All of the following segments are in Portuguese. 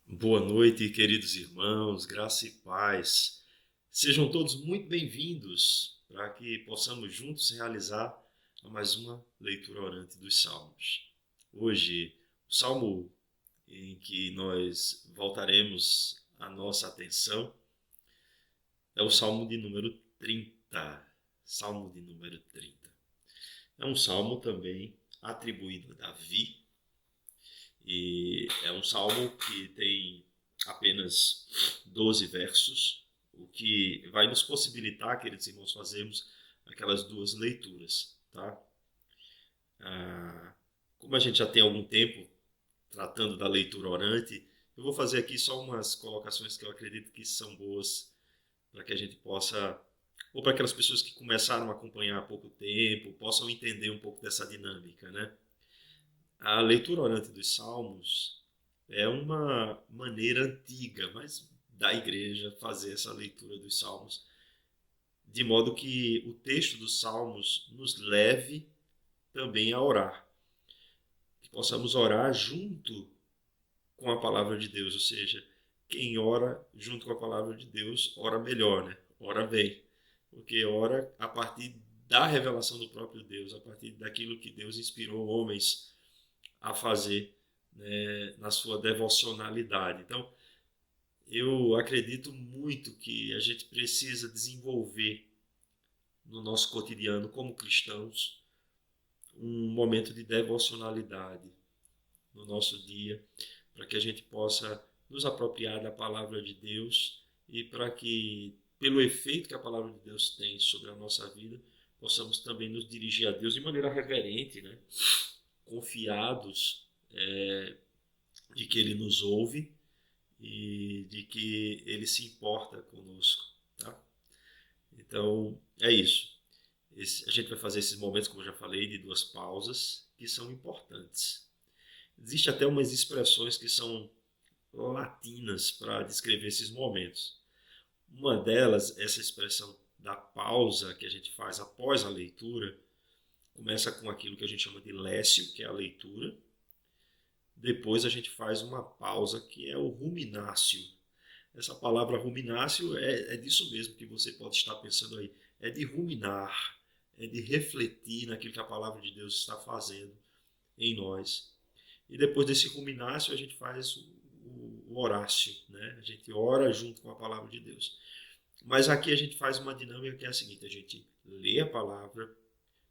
Boa noite, queridos irmãos, graça e paz. Sejam todos muito bem-vindos para que possamos juntos realizar mais uma leitura orante dos Salmos. Hoje, o salmo em que nós voltaremos a nossa atenção é o Salmo de número 30. Salmo de número 30. É um salmo também atribuído a Davi, e é um salmo que tem apenas 12 versos, o que vai nos possibilitar, queridos irmãos, fazermos aquelas duas leituras. Tá? Como a gente já tem algum tempo tratando da leitura orante, eu vou fazer aqui só umas colocações que eu acredito que são boas para que a gente possa, ou para aquelas pessoas que começaram a acompanhar há pouco tempo, possam entender um pouco dessa dinâmica, né? A leitura orante dos Salmos é uma maneira antiga, mas da igreja fazer essa leitura dos Salmos, de modo que o texto dos Salmos nos leve também a orar, que possamos orar junto com a palavra de Deus, ou seja, quem ora junto com a palavra de Deus, ora melhor, né? Ora bem, porque ora a partir da revelação do próprio Deus, a partir daquilo que Deus inspirou homens a fazer, né, na sua devocionalidade. Então, eu acredito muito que a gente precisa desenvolver no nosso cotidiano como cristãos um momento de devocionalidade no nosso dia, para que a gente possa nos apropriar da palavra de Deus e para que, pelo efeito que a palavra de Deus tem sobre a nossa vida, possamos também nos dirigir a Deus de maneira reverente, né? Confiados de que Ele nos ouve e de que Ele se importa conosco. Tá? Então, é isso. A gente vai fazer esses momentos, como eu já falei, de duas pausas, que são importantes. Existem até umas expressões que são latinas para descrever esses momentos. Uma delas, essa expressão da pausa que a gente faz após a leitura, começa com aquilo que a gente chama de lécio, que é a leitura. Depois a gente faz uma pausa, que é o ruminácio. Essa palavra ruminácio é disso mesmo que você pode estar pensando aí. É de ruminar, é de refletir naquilo que a palavra de Deus está fazendo em nós. E depois desse ruminácio a gente faz o horácio, né? A gente ora junto com a palavra de Deus. Mas aqui a gente faz uma dinâmica que é a seguinte: a gente lê a palavra,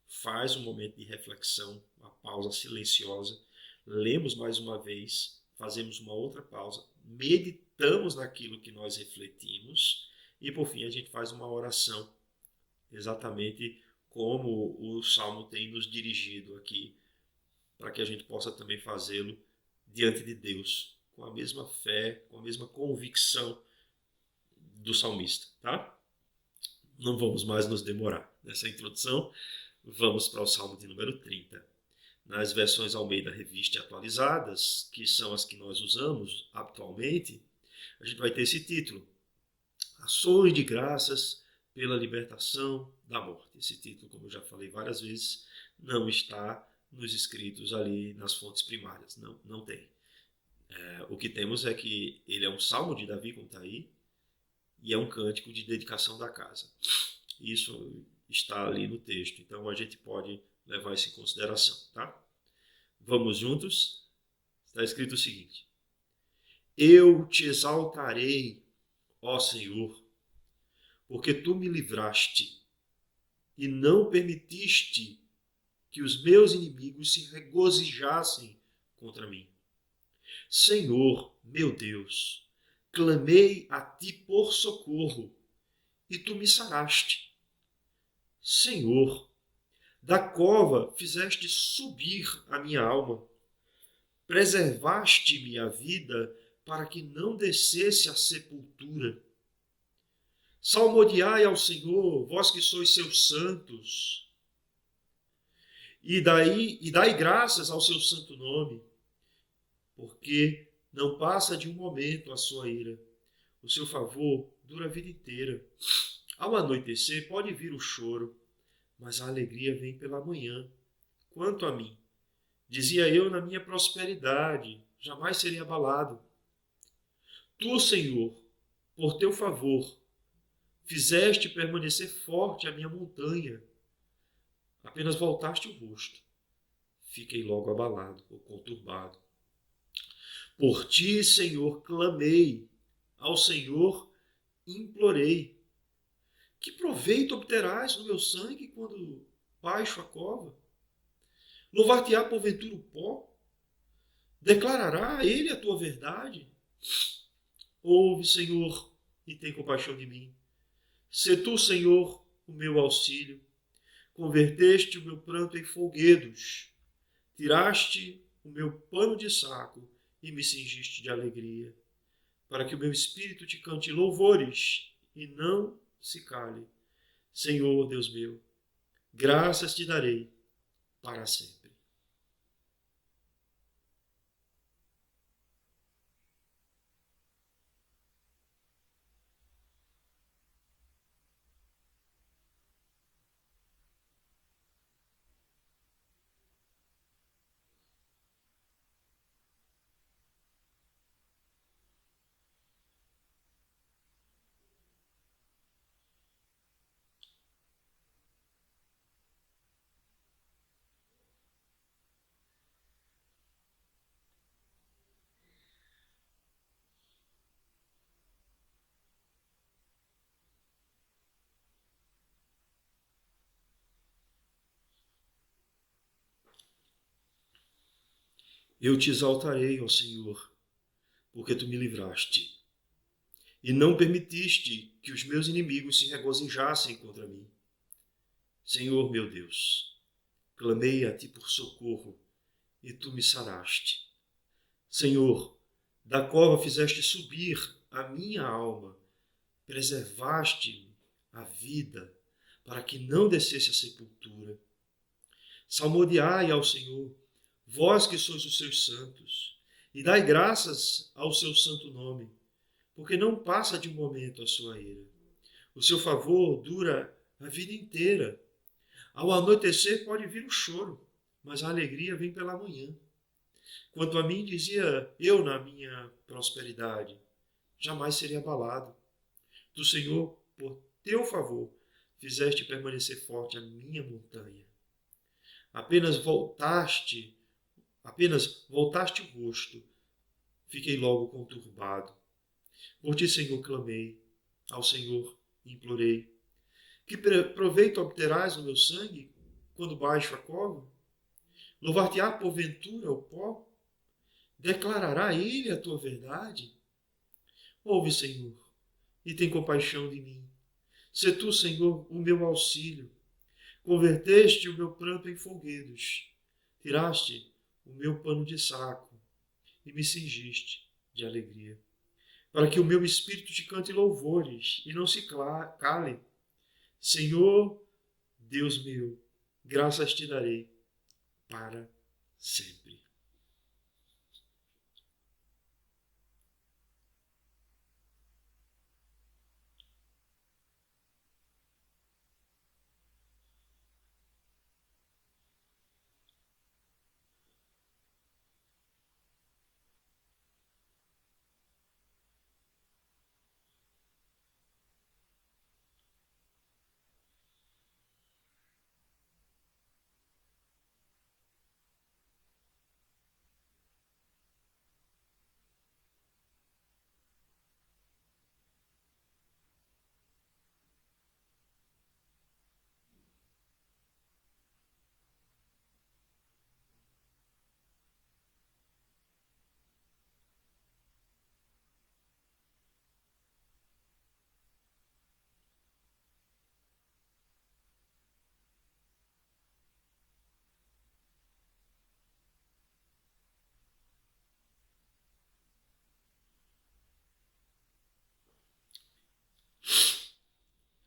faz um momento de reflexão, uma pausa silenciosa, lemos mais uma vez, fazemos uma outra pausa, meditamos naquilo que nós refletimos e, por fim, a gente faz uma oração, exatamente como o Salmo tem nos dirigido aqui, para que a gente possa também fazê-lo diante de Deus, com a mesma fé, com a mesma convicção do salmista, tá? Não vamos mais nos demorar nessa introdução. Vamos para o Salmo de número 30. Nas versões Almeida Revista atualizadas, que são as que nós usamos habitualmente, a gente vai ter esse título: Ações de graças pela libertação da morte. Esse título, como eu já falei várias vezes, não está nos escritos ali nas fontes primárias. Não, não tem. O que temos é que ele é um salmo de Davi, como está aí, e é um cântico de dedicação da casa. Isso está ali no texto, então a gente pode levar isso em consideração, tá? Vamos juntos? Está escrito o seguinte: Eu te exaltarei, ó Senhor, porque tu me livraste e não permitiste que os meus inimigos se regozijassem contra mim. Senhor, meu Deus, clamei a ti por socorro e tu me saraste. Senhor, da cova fizeste subir a minha alma. Preservaste-me a vida para que não descesse à sepultura. Salmodiai ao Senhor, vós que sois seus santos, e dai graças ao seu santo nome, porque não passa de um momento a sua ira. O seu favor dura a vida inteira. Ao anoitecer pode vir o choro, mas a alegria vem pela manhã. Quanto a mim, dizia eu na minha prosperidade, jamais serei abalado. Tu, Senhor, por teu favor, fizeste permanecer forte a minha montanha. Apenas voltaste o rosto. Fiquei logo abalado ou conturbado. Por ti, Senhor, clamei. Ao Senhor implorei. Que proveito obterás no meu sangue quando baixo a cova? Louvar-te-á porventura o pó? Declarará a ele a tua verdade? Ouve, Senhor, e tem compaixão de mim. Sê tu, Senhor, o meu auxílio. Converteste o meu pranto em folguedos. Tiraste o meu pano de saco e me cingiste de alegria, para que o meu espírito te cante louvores e não se cale. Senhor, Deus meu, graças te darei para sempre. Eu te exaltarei, ó Senhor, porque tu me livraste e não permitiste que os meus inimigos se regozijassem contra mim. Senhor meu Deus, clamei a ti por socorro e tu me saraste. Senhor, da cova fizeste subir a minha alma, preservaste a vida para que não descesse à sepultura. Salmodiai ao Senhor, vós que sois os seus santos, e dai graças ao seu santo nome, porque não passa de um momento a sua ira. O seu favor dura a vida inteira. Ao anoitecer pode vir o choro, mas a alegria vem pela manhã. Quanto a mim, dizia eu na minha prosperidade, jamais seria abalado. Do Senhor, por teu favor, fizeste permanecer forte a minha montanha. Apenas voltaste o rosto, fiquei logo conturbado. Por ti, Senhor, clamei, ao Senhor implorei. Que proveito obterás no meu sangue quando baixo a cova? Louvar-te-á porventura o pó? Declarará ele a tua verdade? Ouve, Senhor, e tem compaixão de mim. Sê tu, Senhor, o meu auxílio. Converteste o meu pranto em folguedos. Tiraste o meu pano de saco e me cingiste de alegria, para que o meu espírito te cante louvores e não se cale. Senhor, Deus meu, graças te darei para sempre.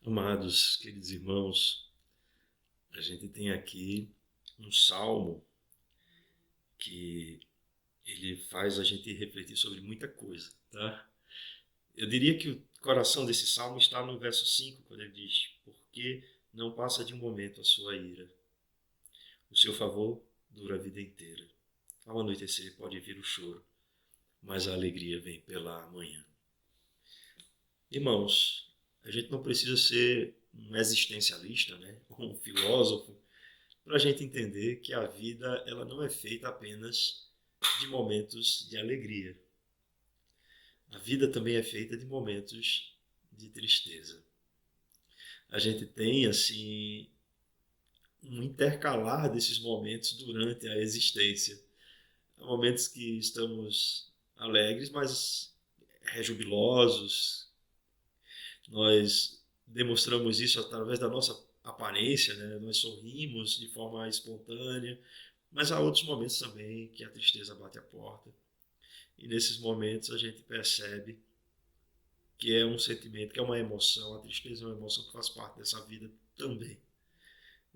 Amados, queridos irmãos, a gente tem aqui um salmo que ele faz a gente refletir sobre muita coisa, tá? Eu diria que o coração desse salmo está no verso 5, quando ele diz: porque não passa de um momento a sua ira. O seu favor dura a vida inteira. Ao anoitecer pode vir o choro, mas a alegria vem pela manhã. Irmãos, a gente não precisa ser um existencialista, né? Ou um filósofo, para a gente entender que a vida ela não é feita apenas de momentos de alegria. A vida também é feita de momentos de tristeza. A gente tem, assim, um intercalar desses momentos durante a existência. Há momentos que estamos alegres, mas rejubilosos. Nós demonstramos isso através da nossa aparência, né? Nós sorrimos de forma espontânea, mas há outros momentos também que a tristeza bate a porta. E nesses momentos a gente percebe que é um sentimento, que é uma emoção. A tristeza é uma emoção que faz parte dessa vida também.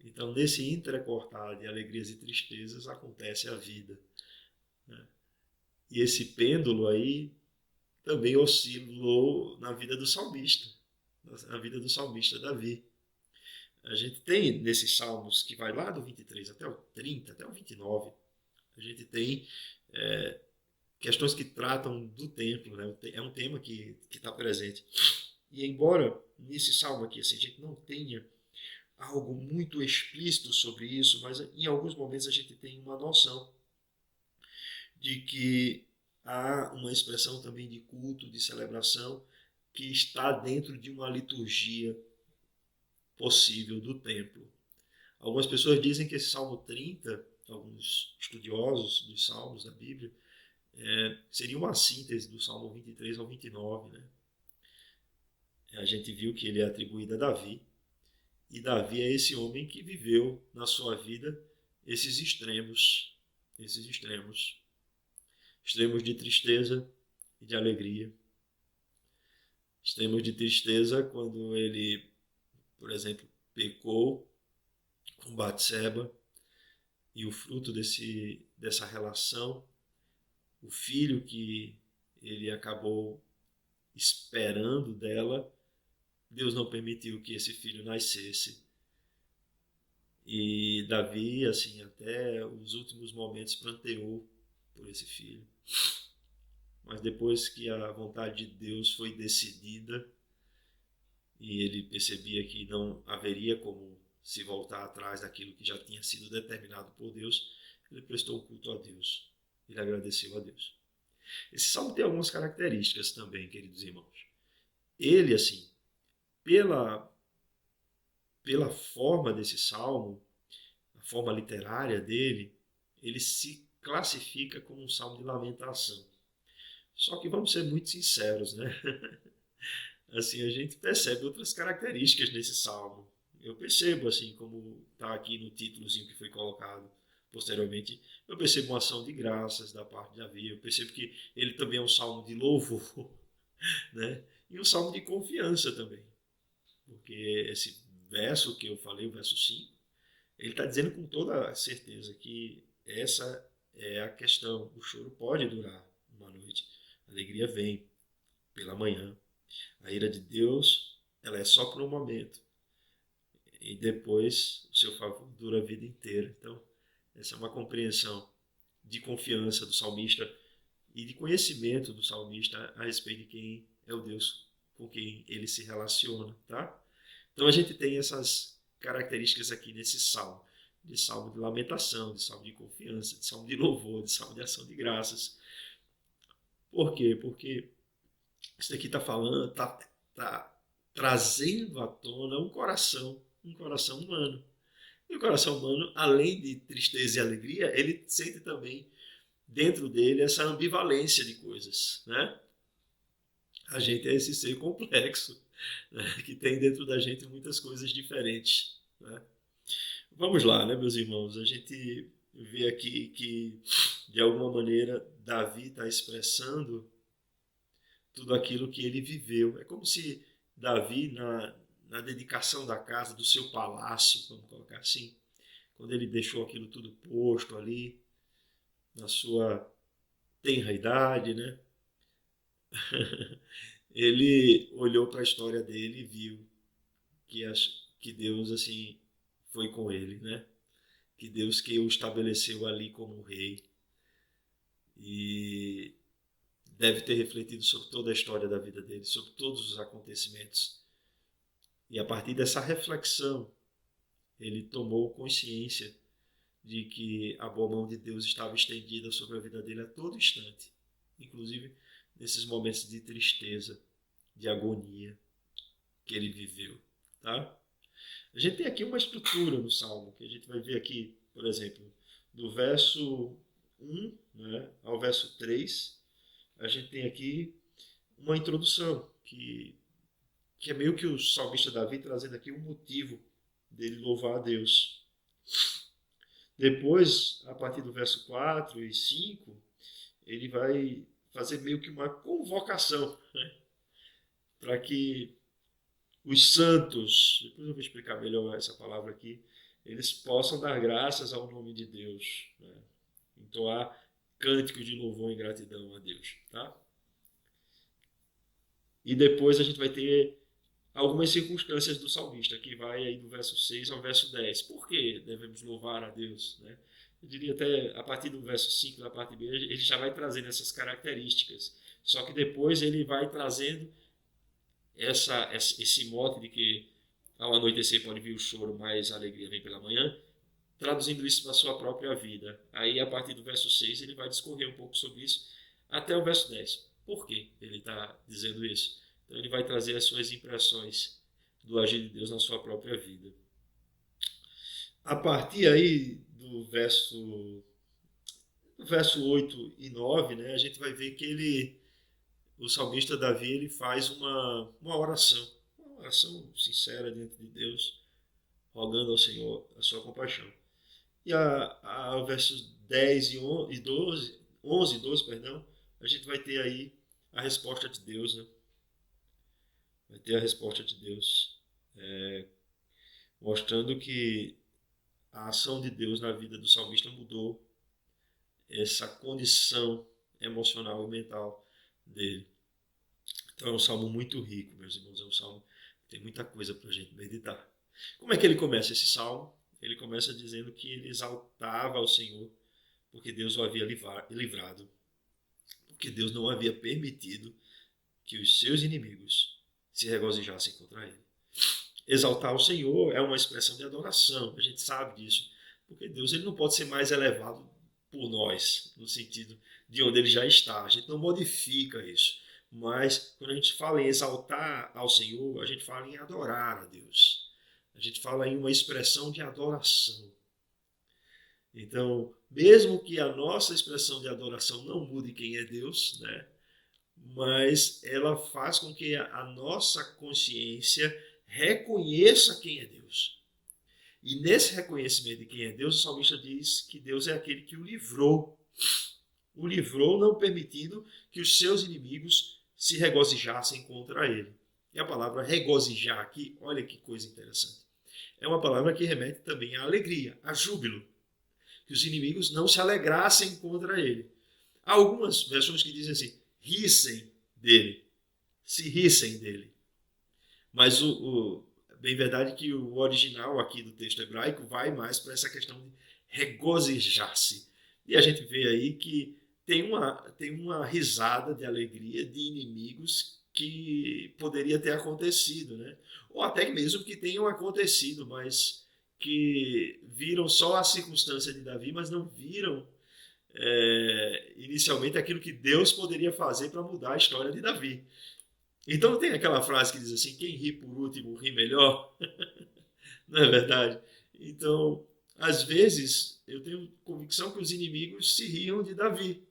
Então, nesse intercortar de alegrias e tristezas, acontece a vida, né? E esse pêndulo aí também oscilou na vida do salmista, na vida do salmista Davi. A gente tem nesses salmos que vai lá do 23 até o 30, até o 29, a gente tem questões que tratam do templo, né? É um tema que está presente. E embora nesse salmo aqui assim, a gente não tenha algo muito explícito sobre isso, mas em alguns momentos a gente tem uma noção de que há uma expressão também de culto, de celebração, que está dentro de uma liturgia possível do templo. Algumas pessoas dizem que esse Salmo 30, alguns estudiosos dos Salmos da Bíblia, seria uma síntese do Salmo 23 ao 29. Né? A gente viu que ele é atribuído a Davi, e Davi é esse homem que viveu na sua vida esses extremos, esses extremos, extremos de tristeza e de alegria, extremos de tristeza quando ele, por exemplo, pecou com Batseba e o fruto dessa relação, o filho que ele acabou esperando dela, Deus não permitiu que esse filho nascesse. E Davi, assim, até os últimos momentos pranteou por esse filho. Mas depois que a vontade de Deus foi decidida e ele percebia que não haveria como se voltar atrás daquilo que já tinha sido determinado por Deus, ele prestou um culto a Deus. Ele agradeceu a Deus. Esse salmo tem algumas características também, queridos irmãos. Ele, assim, pela, pela forma desse salmo, a forma literária dele, ele se classifica como um salmo de lamentação. Só que vamos ser muito sinceros, né? Assim, a gente percebe outras características nesse salmo. Eu percebo, assim, como está aqui no títulozinho que foi colocado posteriormente, eu percebo uma ação de graças da parte de Davi, eu percebo que ele também é um salmo de louvor, né? E um salmo de confiança também, porque esse verso que eu falei, o verso 5, ele está dizendo com toda a certeza que essa é a questão. O choro pode durar uma noite, a alegria vem pela manhã. A ira de Deus, ela é só por um momento. E depois o seu favor dura a vida inteira. Então, essa é uma compreensão de confiança do salmista e de conhecimento do salmista a respeito de quem é o Deus com quem ele se relaciona, tá? Então a gente tem essas características aqui nesse salmo. De salmo de lamentação, de salmo de confiança, de salmo de louvor, de salmo de ação de graças. Por quê? Porque isso daqui está falando, está trazendo à tona um coração humano. E o coração humano, além de tristeza e alegria, ele sente também dentro dele essa ambivalência de coisas, né? A gente é esse ser complexo, né? Que tem dentro da gente muitas coisas diferentes, né? Vamos lá, né, meus irmãos? A gente vê aqui que, de alguma maneira, Davi está expressando tudo aquilo que ele viveu. É como se Davi, na dedicação da casa, do seu palácio, vamos colocar assim, quando ele deixou aquilo tudo posto ali, na sua tenra idade, né? Ele olhou para a história dele e viu que Deus assim foi com ele, né? Que Deus que o estabeleceu ali como rei. E deve ter refletido sobre toda a história da vida dele, sobre todos os acontecimentos. E a partir dessa reflexão, ele tomou consciência de que a boa mão de Deus estava estendida sobre a vida dele a todo instante, inclusive nesses momentos de tristeza, de agonia que ele viveu. Tá? A gente tem aqui uma estrutura no Salmo, que a gente vai ver aqui, por exemplo, do verso 1, né, ao verso 3, a gente tem aqui uma introdução, que é meio que o salmista Davi trazendo aqui um motivo dele louvar a Deus. Depois, a partir do verso 4 e 5, ele vai fazer meio que uma convocação, né, para que os santos, depois eu vou explicar melhor essa palavra aqui, eles possam dar graças ao nome de Deus, né, entoar cânticos de louvor e gratidão a Deus. Tá? E depois a gente vai ter algumas circunstâncias do salmista, que vai aí do verso 6 ao verso 10. Por que devemos louvar a Deus? Né? Eu diria até a partir do verso 5, da parte B, ele já vai trazendo essas características. Só que depois ele vai trazendo esse mote de que ao anoitecer pode vir o choro, mas a alegria vem pela manhã, traduzindo isso para a sua própria vida. Aí, a partir do verso 6, ele vai discorrer um pouco sobre isso, até o verso 10. Por que ele está dizendo isso? Então, ele vai trazer as suas impressões do agir de Deus na sua própria vida. A partir aí do verso 8 e 9, né, a gente vai ver que o salmista Davi, ele faz uma oração sincera diante de Deus, rogando ao Senhor a sua compaixão. E ao versos 10 e 12, 11 e 12, perdão, a gente vai ter aí a resposta de Deus, né? Vai ter a resposta de Deus, mostrando que a ação de Deus na vida do salmista mudou essa condição emocional e mental dele. Então é um salmo muito rico, meus irmãos, é um salmo que tem muita coisa para a gente meditar. Como é que ele começa esse salmo? Ele começa dizendo que ele exaltava ao Senhor porque Deus o havia livrado, porque Deus não havia permitido que os seus inimigos se regozijassem contra ele. Exaltar o Senhor é uma expressão de adoração, a gente sabe disso, porque Deus ele não pode ser mais elevado por nós, no sentido de onde ele já está, a gente não modifica isso. Mas quando a gente fala em exaltar ao Senhor, a gente fala em adorar a Deus. A gente fala em uma expressão de adoração. Então, mesmo que a nossa expressão de adoração não mude quem é Deus, né? Mas ela faz com que a nossa consciência reconheça quem é Deus. E nesse reconhecimento de quem é Deus, o salmista diz que Deus é aquele que o livrou. O livrou, não permitindo que os seus inimigos se regozijassem contra ele. E a palavra regozijar aqui, olha que coisa interessante. É uma palavra que remete também à alegria, a júbilo. Que os inimigos não se alegrassem contra ele. Há algumas versões que dizem assim, rissem dele, se rissem dele. Mas bem verdade que o original aqui do texto hebraico vai mais para essa questão de regozijar-se. E a gente vê aí que tem uma risada de alegria de inimigos que poderia ter acontecido, né? Ou até mesmo que tenham acontecido, mas que viram só a circunstância de Davi, mas não viram inicialmente aquilo que Deus poderia fazer para mudar a história de Davi. Então tem aquela frase que diz assim, quem ri por último ri melhor, não é verdade? Então, às vezes, eu tenho convicção que os inimigos se riam de Davi.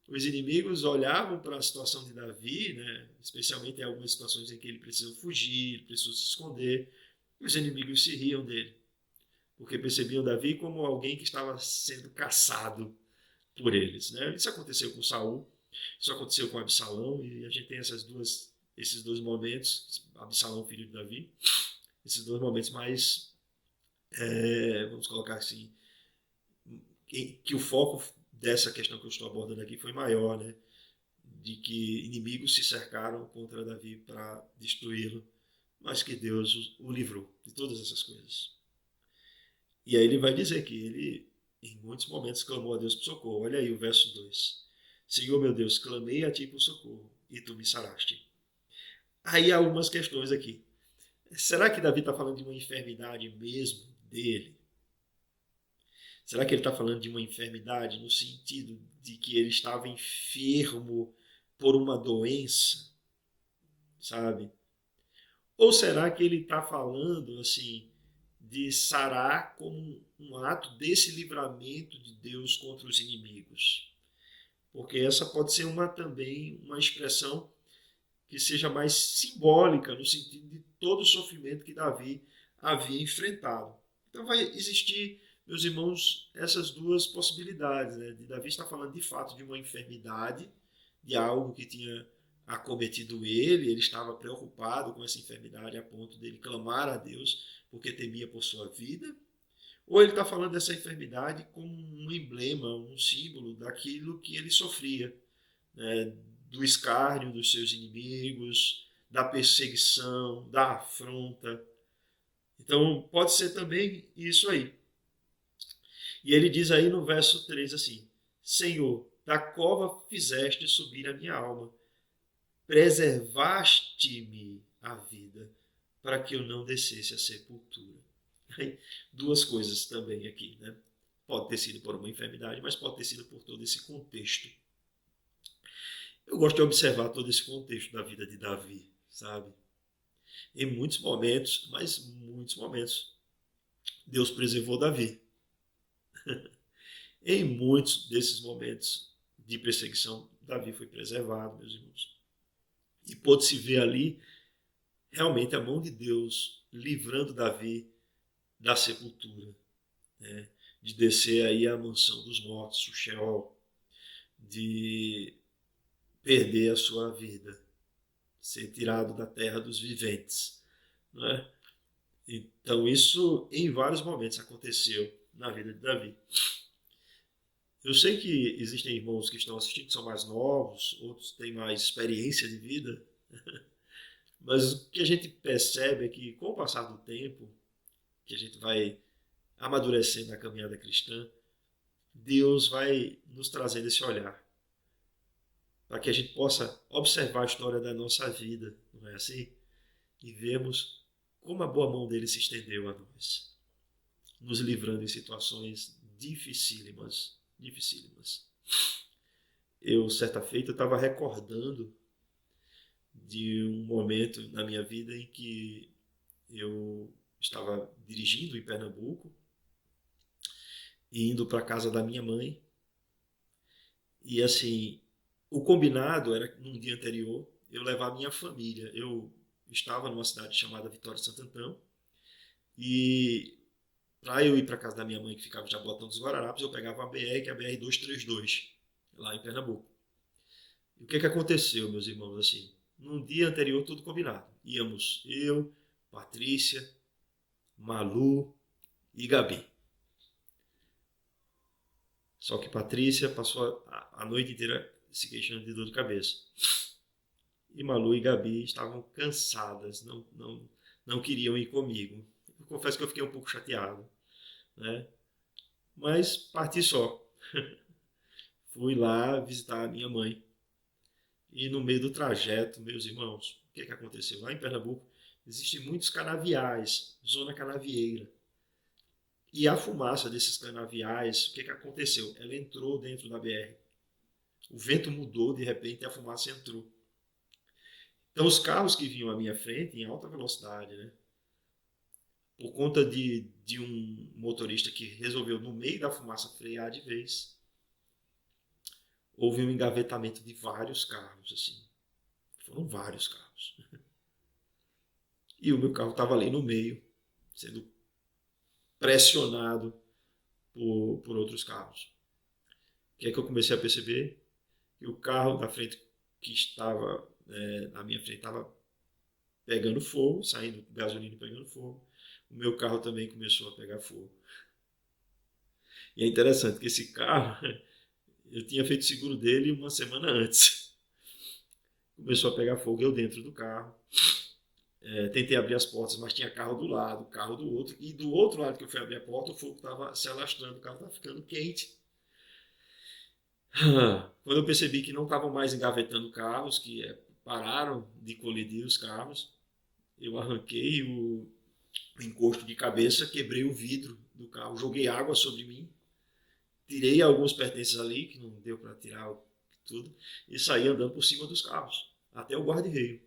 Os inimigos olhavam para a situação de Davi, né? Especialmente em algumas situações em que ele precisou fugir, ele precisou se esconder, e os inimigos se riam dele, porque percebiam Davi como alguém que estava sendo caçado por eles, né? Isso aconteceu com Saul, isso aconteceu com Absalão, e a gente tem esses dois momentos, Absalão, filho de Davi, esses dois momentos mais, vamos colocar assim, que o foco dessa questão que eu estou abordando aqui foi maior, né? De que inimigos se cercaram contra Davi para destruí-lo, mas que Deus o livrou de todas essas coisas. E aí ele vai dizer que ele, em muitos momentos, clamou a Deus por socorro. Olha aí o verso 2. Senhor meu Deus, clamei a ti por socorro e tu me saraste. Aí há algumas questões aqui. Será que Davi está falando de uma enfermidade mesmo dele? Será que ele está falando de uma enfermidade no sentido de que ele estava enfermo por uma doença, sabe? Ou será que ele está falando assim de sarar como um ato desse livramento de Deus contra os inimigos? Porque essa pode ser também uma expressão que seja mais simbólica no sentido de todo o sofrimento que Davi havia enfrentado. Então vai existir, meus irmãos, essas duas possibilidades, né? De Davi está falando de fato de uma enfermidade, de algo que tinha acometido ele estava preocupado com essa enfermidade a ponto dele clamar a Deus porque temia por sua vida, ou ele está falando dessa enfermidade como um emblema, um símbolo daquilo que ele sofria, né? Do escárnio dos seus inimigos, da perseguição, da afronta. Então pode ser também isso aí. E ele diz aí no verso 3 assim: Senhor, da cova fizeste subir a minha alma, preservaste-me a vida, para que eu não descesse à sepultura. Aí, duas coisas também aqui, né? Pode ter sido por uma enfermidade, mas pode ter sido por todo esse contexto. Eu gosto de observar todo esse contexto da vida de Davi, sabe? Em muitos momentos, mas muitos momentos, Deus preservou Davi. Em muitos desses momentos de perseguição, Davi foi preservado, meus irmãos. E pôde-se ver ali realmente a mão de Deus livrando Davi da sepultura, né? De descer aí à mansão dos mortos, o Sheol, de perder a sua vida, ser tirado da terra dos viventes, né? Então isso em vários momentos aconteceu na vida de Davi. Eu sei que existem irmãos que estão assistindo que são mais novos, outros têm mais experiência de vida, mas o que a gente percebe é que com o passar do tempo, que a gente vai amadurecendo na caminhada cristã, Deus vai nos trazendo esse olhar para que a gente possa observar a história da nossa vida, não é assim? E vemos como a boa mão dele se estendeu a nós, nos livrando em situações dificílimas, dificílimas. Eu, certa feita, estava recordando de um momento na minha vida em que eu estava dirigindo em Pernambuco, indo para a casa da minha mãe, e assim, o combinado era num dia anterior eu levar a minha família. Eu estava numa cidade chamada Vitória de Santo Antão, e para eu ir para a casa da minha mãe, que ficava em Jabotão dos Guararapes, eu pegava a BR, que é a BR-232, lá em Pernambuco. E o que aconteceu, meus irmãos? Assim, num dia anterior, tudo combinado. Íamos eu, Patrícia, Malu e Gabi. Só que Patrícia passou a noite inteira se queixando de dor de cabeça. E Malu e Gabi estavam cansadas, não queriam ir comigo. Eu confesso que eu fiquei um pouco chateado, né? Mas parti só. Fui lá visitar a minha mãe. E no meio do trajeto, meus irmãos, o que aconteceu? Lá em Pernambuco existem muitos canaviais, zona canavieira. E a fumaça desses canaviais, o que aconteceu? Ela entrou dentro da BR. O vento mudou, de repente, e a fumaça entrou. Então, os carros que vinham à minha frente, em alta velocidade, né? Por conta de um motorista que resolveu, no meio da fumaça, frear de vez, houve um engavetamento de vários carros, assim. Foram vários carros. E o meu carro estava ali no meio, sendo pressionado por outros carros. O que é que eu comecei a perceber? Que o carro da frente que estava na minha frente estava pegando fogo, saindo gasolina e pegando fogo. O meu carro também começou a pegar fogo. E é interessante que esse carro, eu tinha feito seguro dele uma semana antes. Começou a pegar fogo, eu dentro do carro. Tentei abrir as portas, mas tinha carro do lado, carro do outro. E do outro lado que eu fui abrir a porta, o fogo estava se alastrando, o carro estava ficando quente. Quando eu percebi que não estavam mais engavetando carros, que pararam de colidir os carros, eu arranquei o encosto de cabeça, quebrei o vidro do carro, joguei água sobre mim, tirei alguns pertences ali, que não deu para tirar tudo, e saí andando por cima dos carros, até o guarda-reio.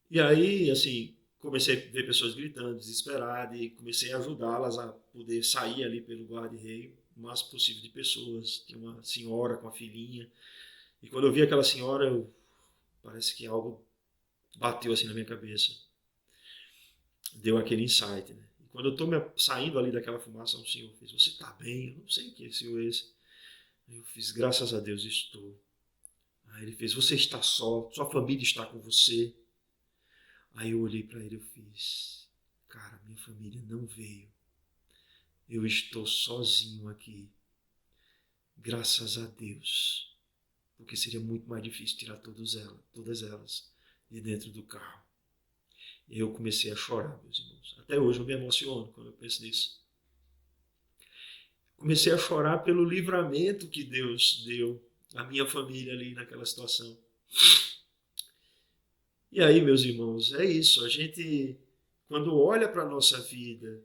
E aí, assim, comecei a ver pessoas gritando, desesperadas, e comecei a ajudá-las a poder sair ali pelo guarda-reio, o máximo possível de pessoas. Tinha uma senhora com a filhinha, e quando eu vi aquela senhora, parece que algo bateu assim na minha cabeça, deu aquele insight, né? E quando eu estou saindo ali daquela fumaça, um senhor fez: "Você está bem?" Eu não sei o que senhor é esse. Eu fiz: "Graças a Deus estou." Aí ele fez: "Você está só, sua família está com você." Aí eu olhei para ele e fiz: "Cara, minha família não veio. Eu estou sozinho aqui. Graças a Deus." Porque seria muito mais difícil tirar todas elas de dentro do carro. E eu comecei a chorar, meus irmãos. Até hoje eu me emociono quando eu penso nisso. Comecei a chorar pelo livramento que Deus deu à minha família ali naquela situação. E aí, meus irmãos, é isso. A gente, quando olha para a nossa vida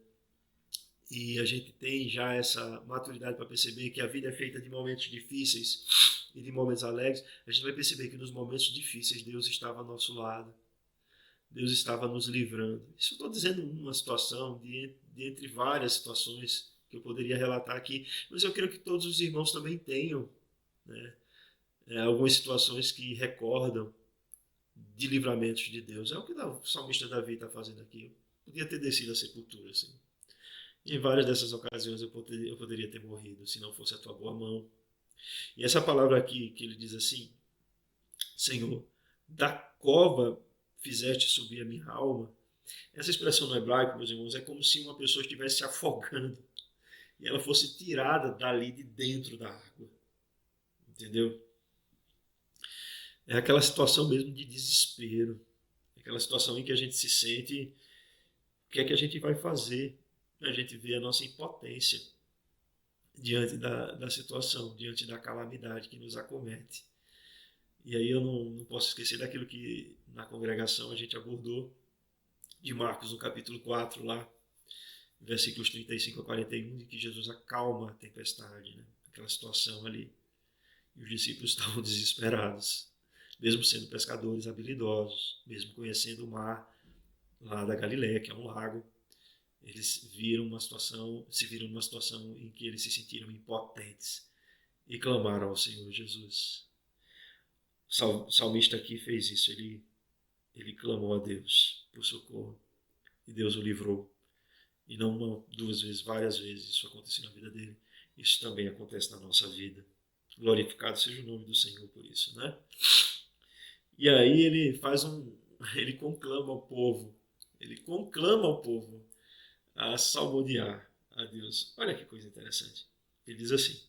e a gente tem já essa maturidade para perceber que a vida é feita de momentos difíceis e de momentos alegres, a gente vai perceber que nos momentos difíceis Deus estava ao nosso lado. Deus estava nos livrando. Isso eu estou dizendo uma situação de entre várias situações que eu poderia relatar aqui, mas eu creio que todos os irmãos também tenham, né, algumas situações que recordam de livramentos de Deus. É o que o salmista Davi está fazendo aqui. Eu podia ter descido a sepultura, assim. Em várias dessas ocasiões eu poderia ter morrido se não fosse a tua boa mão. E essa palavra aqui que ele diz assim: Senhor, da cova fizeste subir a minha alma. Essa expressão no hebraico, meus irmãos, é como se uma pessoa estivesse se afogando e ela fosse tirada dali de dentro da água. Entendeu? É aquela situação mesmo de desespero. É aquela situação em que a gente se sente, o que é que a gente vai fazer? A gente vê a nossa impotência diante da situação, diante da calamidade que nos acomete. E aí eu não posso esquecer daquilo que na congregação a gente abordou, de Marcos no capítulo 4 lá, versículos 35 a 41, de que Jesus acalma a tempestade, né? Aquela situação ali. E os discípulos estavam desesperados, mesmo sendo pescadores habilidosos, mesmo conhecendo o mar lá da Galileia, que é um lago. Eles se viram numa situação em que eles se sentiram impotentes e clamaram ao Senhor Jesus. O salmista aqui fez isso, ele clamou a Deus por socorro e Deus o livrou. E não uma, duas vezes, várias vezes isso aconteceu na vida dele. Isso também acontece na nossa vida. Glorificado seja o nome do Senhor por isso, né? E aí ele conclama o povo a salmodiar a Deus. Olha que coisa interessante. Ele diz assim: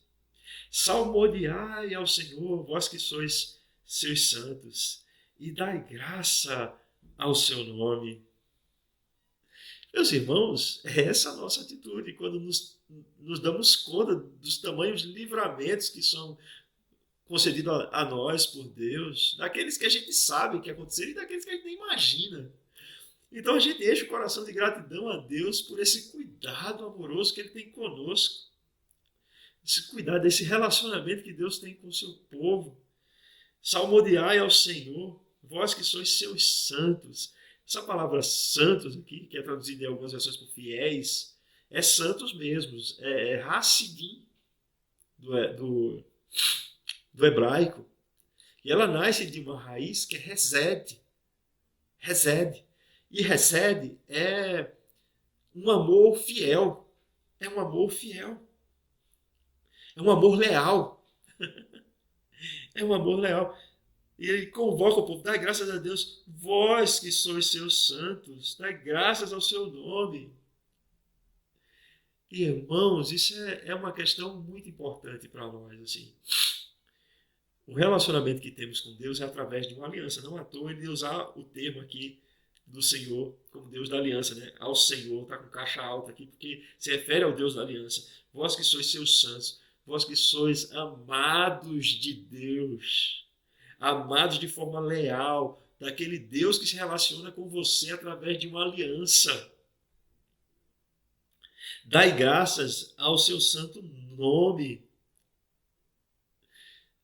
salmodiai ao Senhor, vós que sois seus santos, e dai graça ao seu nome. Meus irmãos, é essa a nossa atitude quando nos damos conta dos tamanhos livramentos que são concedidos a nós por Deus, daqueles que a gente sabe que aconteceram e daqueles que a gente nem imagina. Então a gente enche o coração de gratidão a Deus por esse cuidado amoroso que Ele tem conosco, esse cuidado, esse relacionamento que Deus tem com o seu povo. Salmodiai ao Senhor, vós que sois seus santos. Essa palavra santos aqui, que é traduzida em algumas versões por fiéis, é santos mesmos, é Hassidim do hebraico. E ela nasce de uma raiz que é Hesed. Hesed. E Hesed é um amor fiel. É um amor fiel. É um amor leal. É um amor leal. E ele convoca o povo: dai graças a Deus, vós que sois seus santos, dai graças ao seu nome. E, irmãos, isso é uma questão muito importante para nós. Assim. O relacionamento que temos com Deus é através de uma aliança. Não à toa ele usar o termo aqui do Senhor como Deus da aliança, né? Ao Senhor, está com caixa alta aqui, porque se refere ao Deus da aliança. Vós que sois seus santos, vós que sois amados de Deus, amados de forma leal, daquele Deus que se relaciona com você através de uma aliança. Dai graças ao seu santo nome.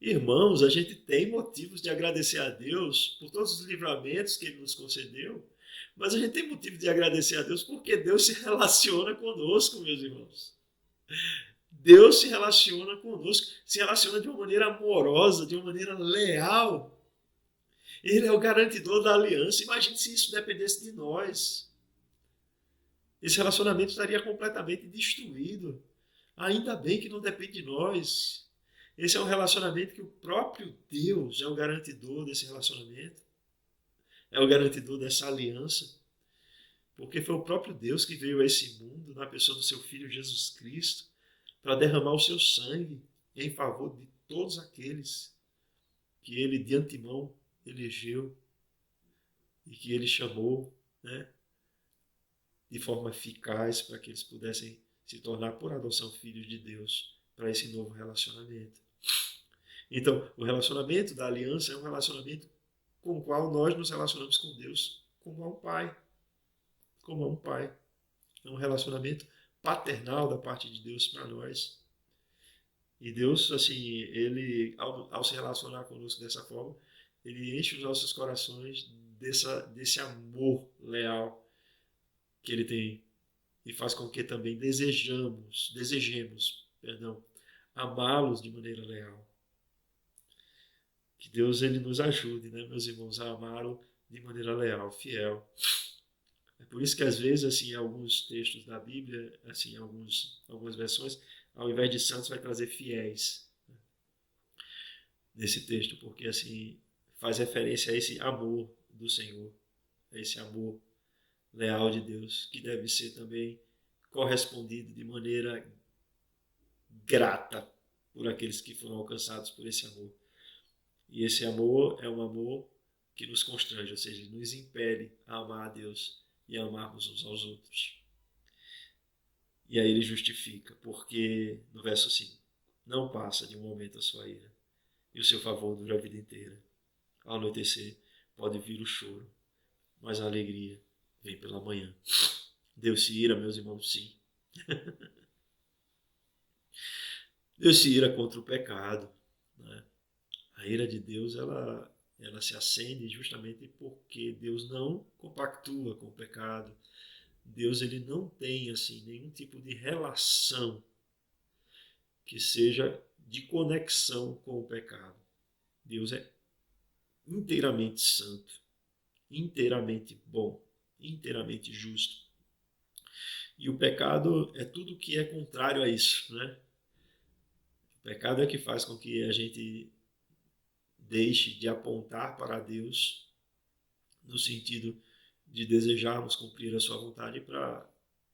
Irmãos, a gente tem motivos de agradecer a Deus por todos os livramentos que Ele nos concedeu, mas a gente tem motivo de agradecer a Deus porque Deus se relaciona conosco, meus irmãos. Deus se relaciona conosco, se relaciona de uma maneira amorosa, de uma maneira leal. Ele é o garantidor da aliança. Imagine se isso dependesse de nós. Esse relacionamento estaria completamente destruído. Ainda bem que não depende de nós. Esse é um relacionamento que o próprio Deus é o garantidor desse relacionamento. É o garantidor dessa aliança. Porque foi o próprio Deus que veio a esse mundo, na pessoa do seu Filho Jesus Cristo, para derramar o seu sangue em favor de todos aqueles que Ele de antemão elegeu e que Ele chamou, né, de forma eficaz para que eles pudessem se tornar, por adoção, filhos de Deus para esse novo relacionamento. Então, o relacionamento da aliança é um relacionamento com o qual nós nos relacionamos com Deus como a um pai. Como a um pai. É um relacionamento paternal da parte de Deus para nós. E Deus, assim, Ele, ao se relacionar conosco dessa forma, Ele enche os nossos corações desse amor leal que Ele tem e faz com que também desejemos, amá-los de maneira leal. Que Deus ele nos ajude, né, meus irmãos, a amá-lo de maneira leal, fiel. É por isso que às vezes, assim, alguns textos da Bíblia, assim, algumas versões, ao invés de santos vai trazer fiéis, né, nesse texto, porque assim faz referência a esse amor do Senhor, a esse amor leal de Deus, que deve ser também correspondido de maneira grata por aqueles que foram alcançados por esse amor. E esse amor é um amor que nos constrange, ou seja, nos impele a amar a Deus e a amarmos uns aos outros. E aí ele justifica, porque no verso 5, não passa de um momento a sua ira, e o seu favor dura a vida inteira. Ao anoitecer pode vir o choro, mas a alegria vem pela manhã. Deus se ira, meus irmãos, sim. Deus se ira contra o pecado, né? A ira de Deus, ela se acende justamente porque Deus não compactua com o pecado. Deus ele não tem assim nenhum tipo de relação que seja de conexão com o pecado. Deus é inteiramente santo, inteiramente bom, inteiramente justo. E o pecado é tudo que é contrário a isso, né? O pecado é que faz com que a gente deixe de apontar para Deus no sentido de desejarmos cumprir a sua vontade para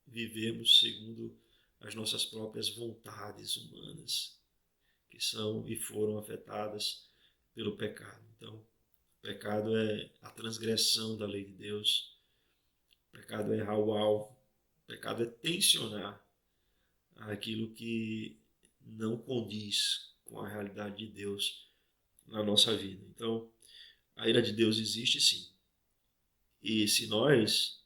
vivermos segundo as nossas próprias vontades humanas, que são e foram afetadas pelo pecado. Então, o pecado é a transgressão da lei de Deus, o pecado é errar o alvo, o pecado é tensionar aquilo que não condiz com a realidade de Deus na nossa vida. Então, a ira de Deus existe sim. E se nós,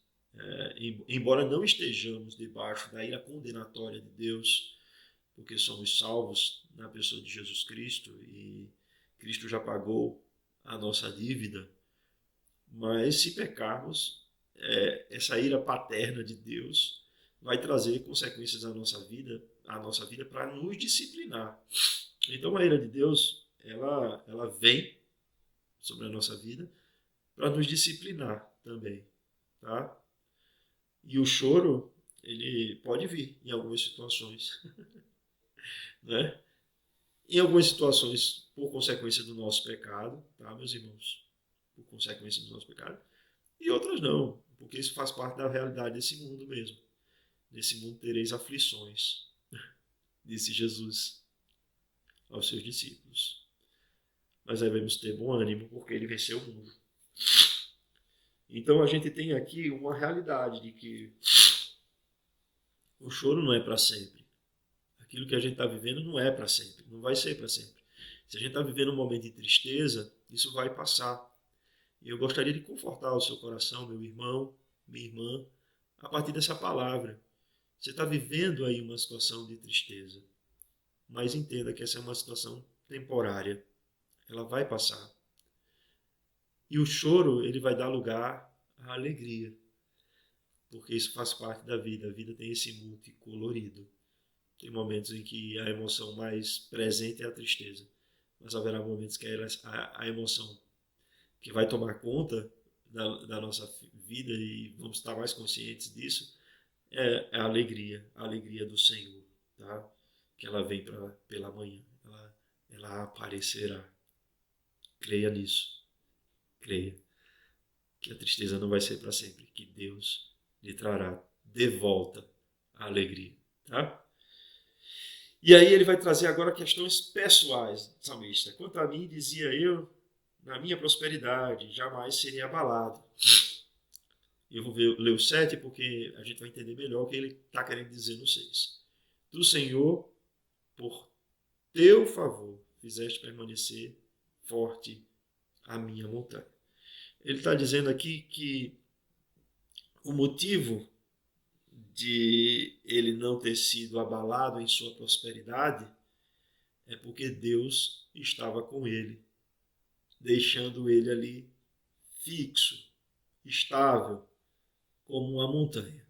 embora não estejamos debaixo da ira condenatória de Deus, porque somos salvos na pessoa de Jesus Cristo e Cristo já pagou a nossa dívida, mas se pecarmos, essa ira paterna de Deus vai trazer consequências à nossa vida para nos disciplinar. Então a ira de Deus, ela vem sobre a nossa vida para nos disciplinar também, tá? E o choro, ele pode vir em algumas situações, né? Em algumas situações por consequência do nosso pecado, tá, meus irmãos? Por consequência do nosso pecado. E outras não, porque isso faz parte da realidade desse mundo mesmo. Nesse mundo tereis aflições, disse Jesus aos seus discípulos. Mas devemos ter bom ânimo, porque ele venceu o mundo. Então a gente tem aqui uma realidade de que o choro não é para sempre. Aquilo que a gente está vivendo não é para sempre, não vai ser para sempre. Se a gente está vivendo um momento de tristeza, isso vai passar. E eu gostaria de confortar o seu coração, meu irmão, minha irmã, a partir dessa palavra. Você está vivendo aí uma situação de tristeza, mas entenda que essa é uma situação temporária. Ela vai passar. E o choro, ele vai dar lugar à alegria, porque isso faz parte da vida. A vida tem esse multicolorido. Tem momentos em que a emoção mais presente é a tristeza, mas haverá momentos que a emoção que vai tomar conta da nossa vida e vamos estar mais conscientes disso é a alegria do Senhor, tá? Que ela vem pela manhã, ela aparecerá. Creia nisso, creia que a tristeza não vai ser para sempre, que Deus lhe trará de volta a alegria, tá? E aí ele vai trazer agora questões pessoais, salmista. Quanto a mim, dizia eu, na minha prosperidade, jamais seria abalado. Eu vou ler o 7 porque a gente vai entender melhor o que ele está querendo dizer no 6. Do Senhor, por teu favor, fizeste permanecer forte a minha montanha. Ele está dizendo aqui que o motivo de ele não ter sido abalado em sua prosperidade é porque Deus estava com ele, deixando ele ali fixo, estável, como uma montanha.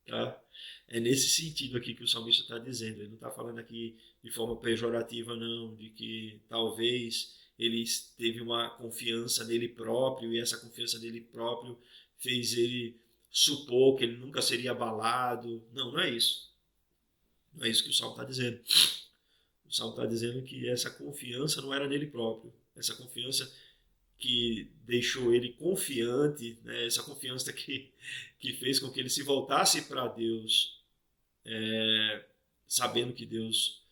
Tá? É nesse sentido aqui que o salmista está dizendo. Ele não está falando aqui de forma pejorativa, não, de que talvez ele teve uma confiança nele próprio e essa confiança nele próprio fez ele supor que ele nunca seria abalado. Não, não é isso. Não é isso que o salmo está dizendo. O salmo está dizendo que essa confiança não era nele próprio. Essa confiança que deixou ele confiante, né? Essa confiança que fez com que ele se voltasse para Deus, sabendo que Deus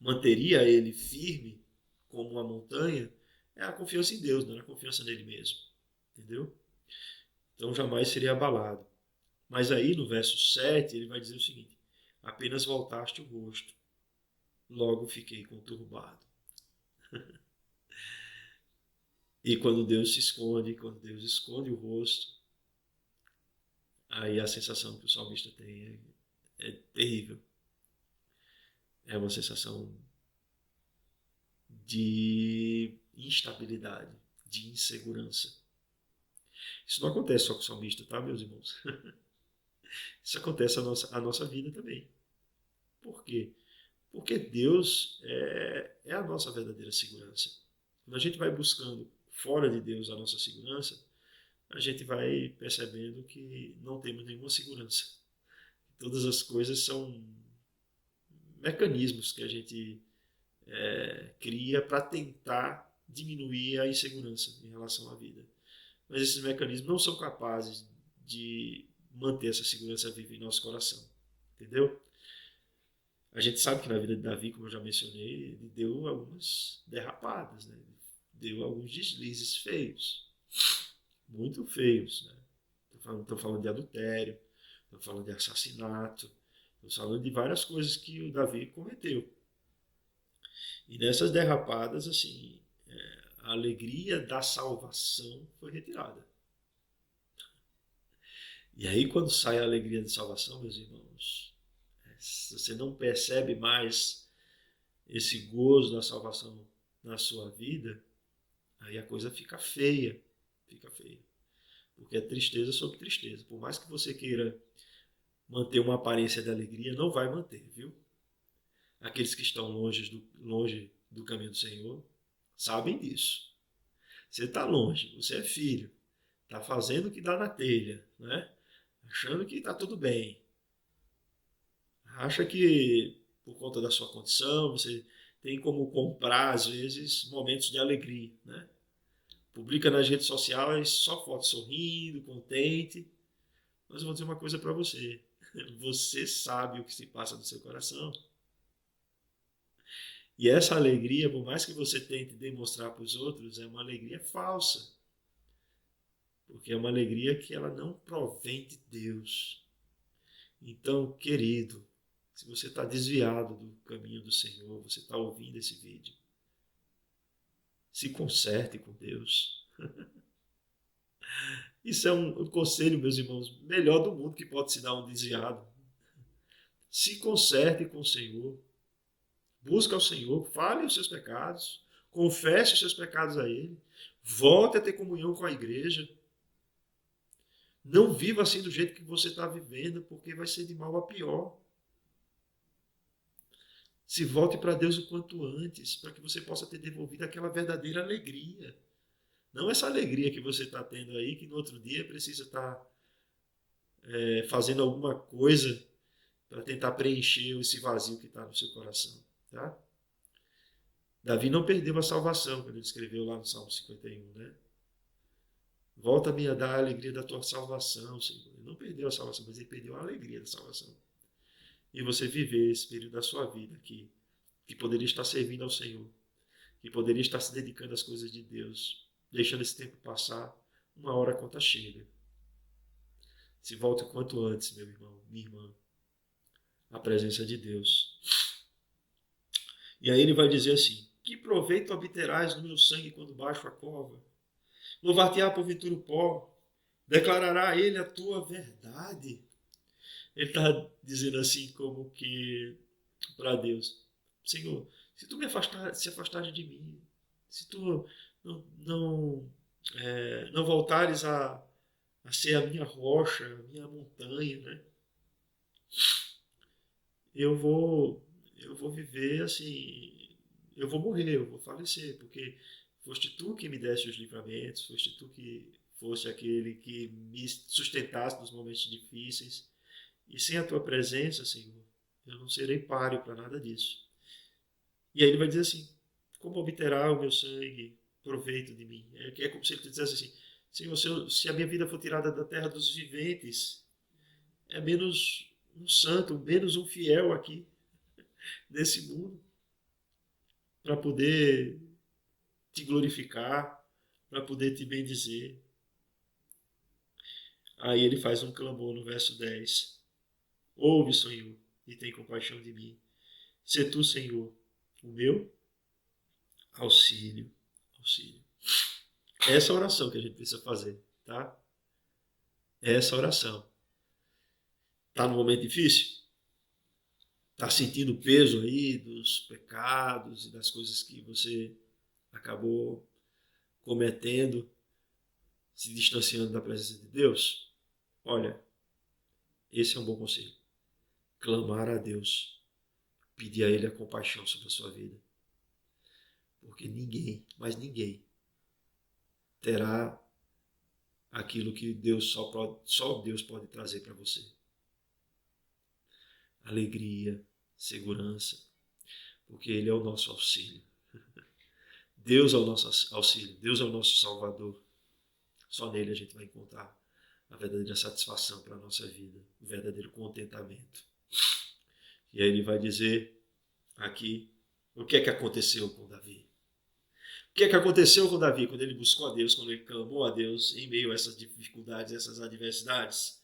manteria ele firme como uma montanha, é a confiança em Deus, não é a confiança nele mesmo. Entendeu? Então jamais seria abalado. Mas aí no verso 7 ele vai dizer o seguinte: apenas voltaste o rosto, logo fiquei conturbado. E quando Deus se esconde, quando Deus esconde o rosto, aí a sensação que o salmista tem é terrível. É uma sensação de instabilidade, de insegurança. Isso não acontece só com o salmista, tá, meus irmãos? Isso acontece à nossa vida também. Por quê? Porque Deus é a nossa verdadeira segurança. Quando a gente vai buscando fora de Deus a nossa segurança, a gente vai percebendo que não temos nenhuma segurança. Todas as coisas são mecanismos que a gente cria para tentar diminuir a insegurança em relação à vida. Mas esses mecanismos não são capazes de manter essa segurança viva em nosso coração. Entendeu? A gente sabe que na vida de Davi, como eu já mencionei, ele deu algumas derrapadas, né? Deu alguns deslizes feios, muito feios. Né? Estou falando de adultério, estou falando de assassinato, estou falando de várias coisas que o Davi cometeu. E nessas derrapadas, assim, a alegria da salvação foi retirada. E aí, quando sai a alegria da salvação, meus irmãos, se você não percebe mais esse gozo da salvação na sua vida, aí a coisa fica feia. Fica feia. Porque é tristeza sobre tristeza. Por mais que você queira manter uma aparência de alegria, não vai manter, viu? Aqueles que estão longe do caminho do Senhor sabem disso. Você está longe, você é filho, está fazendo o que dá na telha, né? Achando que está tudo bem. Acha que por conta da sua condição você tem como comprar às vezes momentos de alegria, né? Publica nas redes sociais só foto sorrindo, contente. Mas eu vou dizer uma coisa para você. Você sabe o que se passa no seu coração. E essa alegria, por mais que você tente demonstrar para os outros, é uma alegria falsa. Porque é uma alegria que ela não provém de Deus. Então, querido, Se você está desviado do caminho do Senhor, você está ouvindo esse vídeo, se conserte com Deus. Isso é um conselho, meus irmãos, melhor do mundo que pode se dar um desviado. Se conserte com o Senhor. Busca ao Senhor, fale os seus pecados, confesse os seus pecados a Ele, volte a ter comunhão com a igreja. Não viva assim do jeito que você está vivendo, porque vai ser de mal a pior. Se volte para Deus o quanto antes, para que você possa ter devolvido aquela verdadeira alegria. Não essa alegria que você está tendo aí, que no outro dia precisa estar fazendo alguma coisa para tentar preencher esse vazio que está no seu coração. Tá? Davi não perdeu a salvação, quando ele escreveu lá no Salmo 51, né? Volta-me a dar a alegria da tua salvação, Senhor. Ele não perdeu a salvação, mas ele perdeu a alegria da salvação. E você viver esse período da sua vida aqui, que poderia estar servindo ao Senhor, que poderia estar se dedicando às coisas de Deus, deixando esse tempo passar, uma hora a conta chega. Se volte o quanto antes, meu irmão, minha irmã, à presença de Deus. E aí ele vai dizer assim: que proveito obterás no meu sangue quando baixo a cova? Louvar-te-á porventura o pó? Declarará ele a tua verdade? Ele está dizendo assim como que para Deus: Senhor, se tu se afastares de mim, se tu não voltares a ser a minha rocha, a minha montanha, né? Eu vou viver assim, eu vou morrer, eu vou falecer, porque foste tu que me deste os livramentos, foste tu que foste aquele que me sustentasse nos momentos difíceis. E sem a tua presença, Senhor, eu não serei páreo para nada disso. E aí ele vai dizer assim: como obterá o meu sangue proveito de mim? É como se ele dissesse assim: Senhor, se a minha vida for tirada da terra dos viventes, é menos um santo, menos um fiel aqui nesse mundo, para poder te glorificar, para poder te bendizer. Aí ele faz um clamor no verso 10. Ouve, Senhor, e tem compaixão de mim. Sê tu, Senhor, o meu auxílio. Auxílio. Essa é a oração que a gente precisa fazer, tá? Essa oração. Tá no momento difícil? Tá sentindo o peso aí dos pecados e das coisas que você acabou cometendo, se distanciando da presença de Deus? Olha, esse é um bom conselho. Clamar a Deus, pedir a Ele a compaixão sobre a sua vida. Porque ninguém, mas ninguém, terá aquilo que Deus só Deus pode trazer para você. Alegria, segurança, porque Ele é o nosso auxílio. Deus é o nosso auxílio, Deus é o nosso Salvador. Só nele a gente vai encontrar a verdadeira satisfação para a nossa vida, o verdadeiro contentamento. E aí ele vai dizer aqui o que é que aconteceu com Davi. O que é que aconteceu com Davi quando ele buscou a Deus, quando ele clamou a Deus em meio a essas dificuldades, essas adversidades?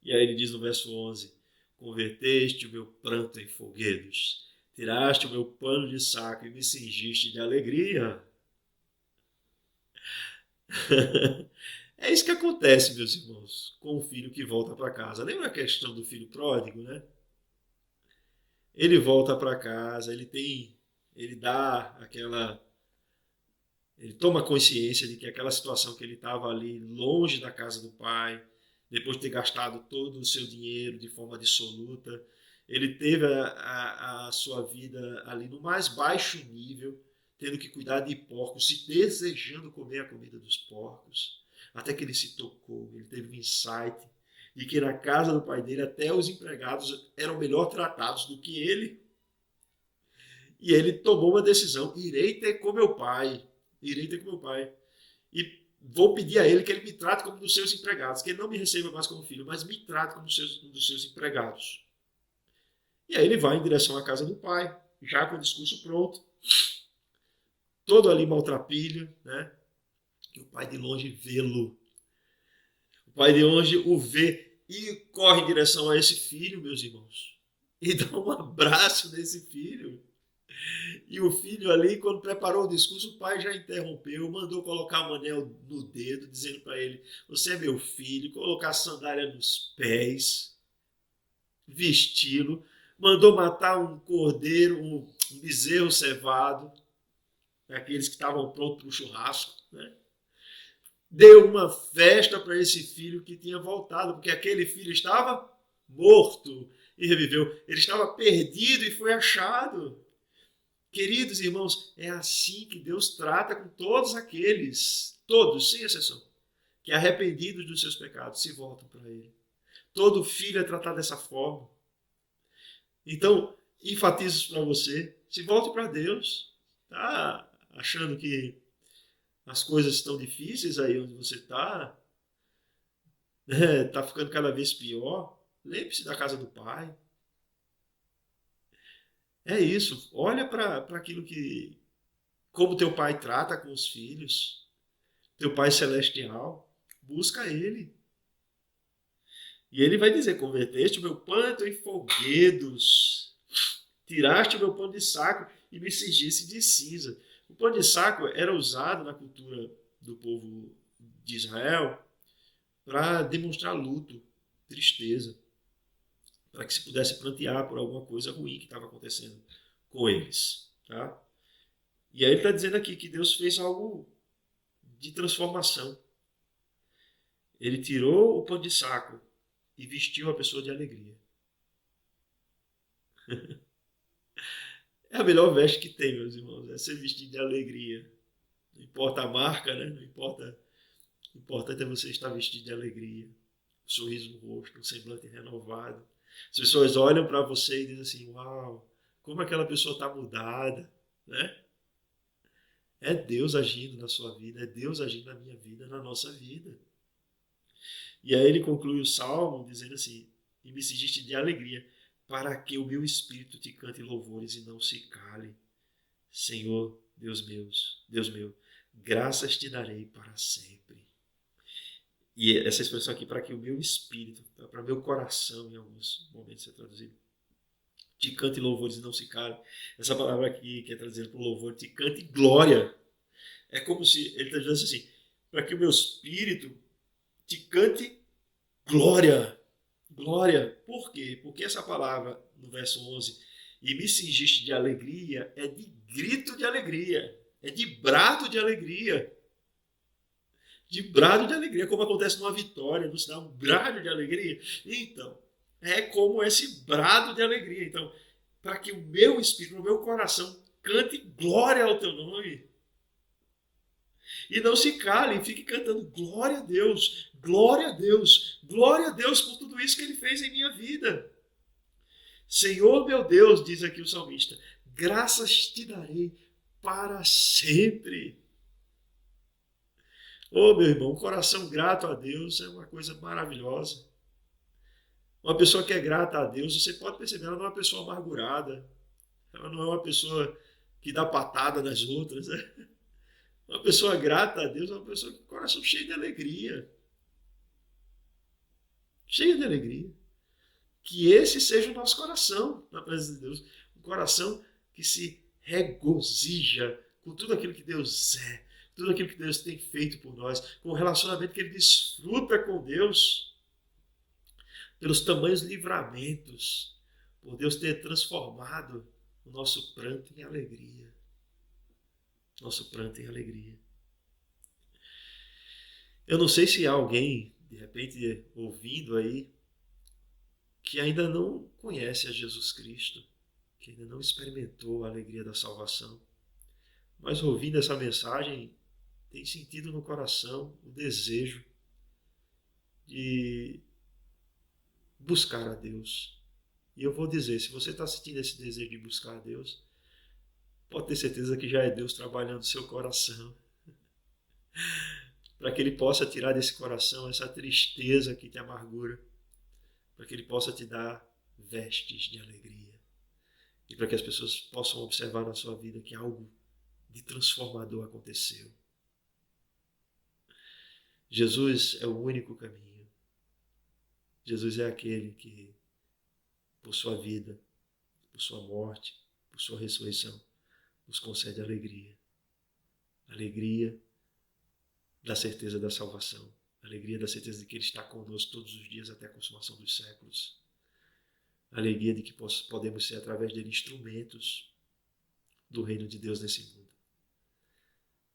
E aí ele diz no verso 11: converteste o meu pranto em folguedos, tiraste o meu pano de saco e me cingiste de alegria. É isso que acontece, meus irmãos, com o filho que volta para casa. Lembra a questão do filho pródigo, né? Ele volta para casa, ele dá aquela, ele toma consciência de que aquela situação que ele estava ali longe da casa do pai, depois de ter gastado todo o seu dinheiro de forma dissoluta, ele teve a sua vida ali no mais baixo nível, tendo que cuidar de porcos, se desejando comer a comida dos porcos, até que ele se tocou, ele teve um insight de que na casa do pai dele até os empregados eram melhor tratados do que ele. E ele tomou uma decisão: irei ter com meu pai, e vou pedir a ele que ele me trate como um dos seus empregados, que ele não me receba mais como filho, mas me trate como um dos seus empregados. E aí ele vai em direção à casa do pai, já com o discurso pronto, todo ali maltrapilho, né? E o pai de longe vê-lo. O pai de longe o vê e corre em direção a esse filho, meus irmãos. e dá um abraço nesse filho. E o filho ali, quando preparou o discurso, o pai já interrompeu, mandou colocar um anel no dedo, dizendo para ele: você é meu filho, colocar sandália nos pés, vesti-lo, mandou matar um cordeiro, um bezerro cevado, aqueles que estavam prontos para o churrasco, né? Deu uma festa para esse filho que tinha voltado, porque aquele filho estava morto e reviveu. Ele estava perdido e foi achado. Queridos irmãos, é assim que Deus trata com todos aqueles, todos, sem exceção, que arrependidos dos seus pecados se voltam para Ele. Todo filho é tratado dessa forma. Então, enfatizo isso para você. Se volte para Deus. Tá achando que as coisas estão difíceis aí onde você está? Está ficando cada vez pior? Lembre-se da casa do Pai. É isso. Olha para aquilo que... como teu Pai trata com os filhos. Teu Pai Celestial. Busca Ele. E Ele vai dizer: converteste o meu pântano em folguedos. Tiraste o meu pano de saco e me cingiste de cinza. O pano de saco era usado na cultura do povo de Israel para demonstrar luto, tristeza, para que se pudesse prantear por alguma coisa ruim que estava acontecendo com eles. Tá? E aí ele está dizendo aqui que Deus fez algo de transformação. Ele tirou o pano de saco e vestiu a pessoa de alegria. É a melhor veste que tem, meus irmãos, é ser vestido de alegria. Não importa a marca, né? Não importa. O importante é você estar vestido de alegria, um sorriso no rosto, um semblante renovado. As pessoas olham para você e dizem assim: uau, como aquela pessoa está mudada, né? É Deus agindo na sua vida, é Deus agindo na minha vida, na nossa vida. E aí ele conclui o salmo dizendo assim: e me cingiste de alegria, para que o meu espírito te cante louvores e não se cale. Senhor, Deus meu, graças te darei para sempre. E essa expressão aqui, para que o meu espírito, para o meu coração, em alguns momentos é traduzido, te cante louvores e não se cale. Essa palavra aqui, que é traduzida por louvor, te cante glória. É como se ele está dizendo assim: para que o meu espírito te cante glória. Glória. Por quê? Porque essa palavra, no verso 11, e me cingiste de alegria, é de grito de alegria, é de brado de alegria. De brado de alegria, como acontece numa vitória, nos dá um brado de alegria. Então, é como esse brado de alegria. Então, para que o meu espírito, o meu coração cante glória ao teu nome. E não se cale, fique cantando glória a Deus, glória a Deus, glória a Deus por tudo isso que Ele fez em minha vida. Senhor meu Deus, diz aqui o salmista, graças te darei para sempre. Ô, meu irmão, um coração grato a Deus é uma coisa maravilhosa. Uma pessoa que é grata a Deus, você pode perceber, ela não é uma pessoa amargurada. Ela não é uma pessoa que dá patada nas outras. Né? Uma pessoa grata a Deus é uma pessoa com o coração cheio de alegria. Cheia de alegria. Que esse seja o nosso coração na presença de Deus. Um coração que se regozija com tudo aquilo que Deus é, tudo aquilo que Deus tem feito por nós, com o relacionamento que Ele desfruta com Deus, pelos tamanhos livramentos, por Deus ter transformado o nosso pranto em alegria. Nosso pranto em alegria. Eu não sei se há alguém, de repente, ouvindo aí, que ainda não conhece a Jesus Cristo, que ainda não experimentou a alegria da salvação, mas ouvindo essa mensagem, tem sentido no coração o desejo de buscar a Deus. E eu vou dizer, se você está sentindo esse desejo de buscar a Deus, pode ter certeza que já é Deus trabalhando no seu coração, para que Ele possa tirar desse coração essa tristeza que te amargura, para que Ele possa te dar vestes de alegria e para que as pessoas possam observar na sua vida que algo de transformador aconteceu. Jesus é o único caminho. Jesus é aquele que, por sua vida, por sua morte, por sua ressurreição, nos concede alegria. Alegria da certeza da salvação. Alegria da certeza de que Ele está conosco todos os dias até a consumação dos séculos. Alegria de que podemos ser, através dele, instrumentos do reino de Deus nesse mundo.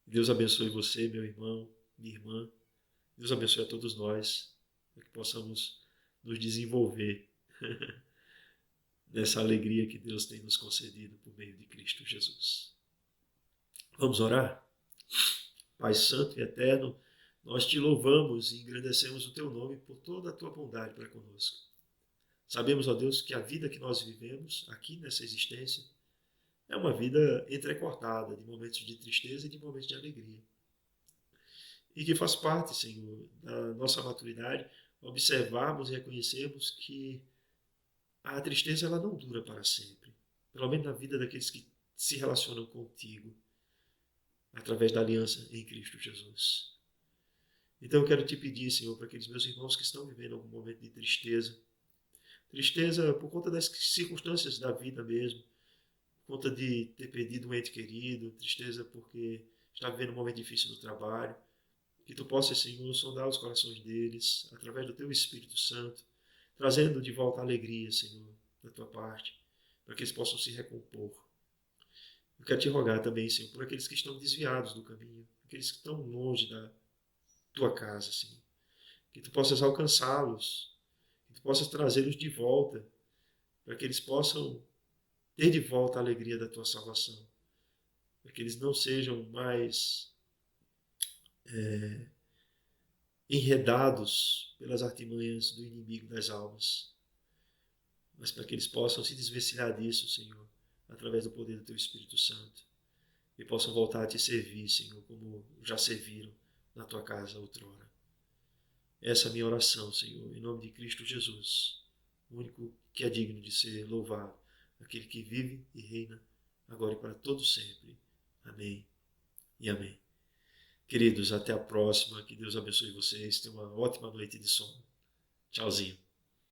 Deus abençoe você, meu irmão, minha irmã. Deus abençoe a todos nós, para que possamos nos desenvolver nessa alegria que Deus tem nos concedido por meio de Cristo Jesus. Vamos orar? Pai Santo e Eterno, nós te louvamos e engrandecemos o teu nome por toda a tua bondade para conosco. Sabemos, ó Deus, que a vida que nós vivemos aqui nessa existência é uma vida entrecortada de momentos de tristeza e de momentos de alegria. E que faz parte, Senhor, da nossa maturidade observarmos e reconhecermos que a tristeza ela não dura para sempre. Pelo menos na vida daqueles que se relacionam contigo através da aliança em Cristo Jesus. Então eu quero te pedir, Senhor, para aqueles meus irmãos que estão vivendo algum momento de tristeza, tristeza por conta das circunstâncias da vida mesmo, por conta de ter perdido um ente querido, tristeza porque está vivendo um momento difícil no trabalho, que tu possas, Senhor, sondar os corações deles através do teu Espírito Santo, trazendo de volta a alegria, Senhor, da tua parte, para que eles possam se recompor. Eu quero te rogar também, Senhor, por aqueles que estão desviados do caminho, aqueles que estão longe da tua casa, Senhor, que tu possas alcançá-los, que tu possas trazê-los de volta, para que eles possam ter de volta a alegria da tua salvação, para que eles não sejam mais enredados pelas artimanhas do inimigo das almas, mas para que eles possam se desvencilhar disso, Senhor, através do poder do teu Espírito Santo, e possam voltar a te servir, Senhor, como já serviram na tua casa outrora. Essa é a minha oração, Senhor, em nome de Cristo Jesus, o único que é digno de ser louvado, aquele que vive e reina agora e para todo sempre. Amém e amém. Queridos, até a próxima. Que Deus abençoe vocês. Tenham uma ótima noite de sono. Tchauzinho.